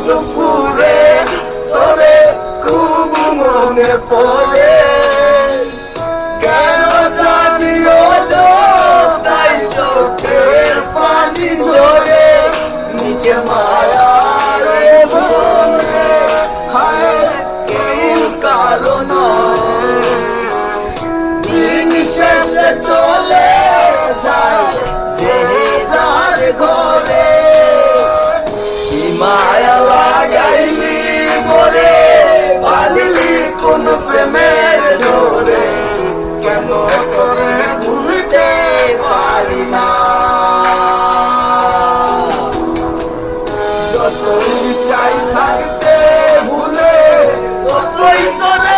দুপুরে তোরে খুব মনে পড়ে, কেন জানিও তাই চোখের পানি ঝরে, নিচে মায়ার মনে হায় কেউ কারণ দিন শেষে চলে যায় যে যার ঘরে। মায়া লাগাইলি মরে বাঁধলি কোন প্রেমের ডোরে, কেন করে ভুলতে পারি না। যতই চাই থাকতে ভুলে ততই তোরে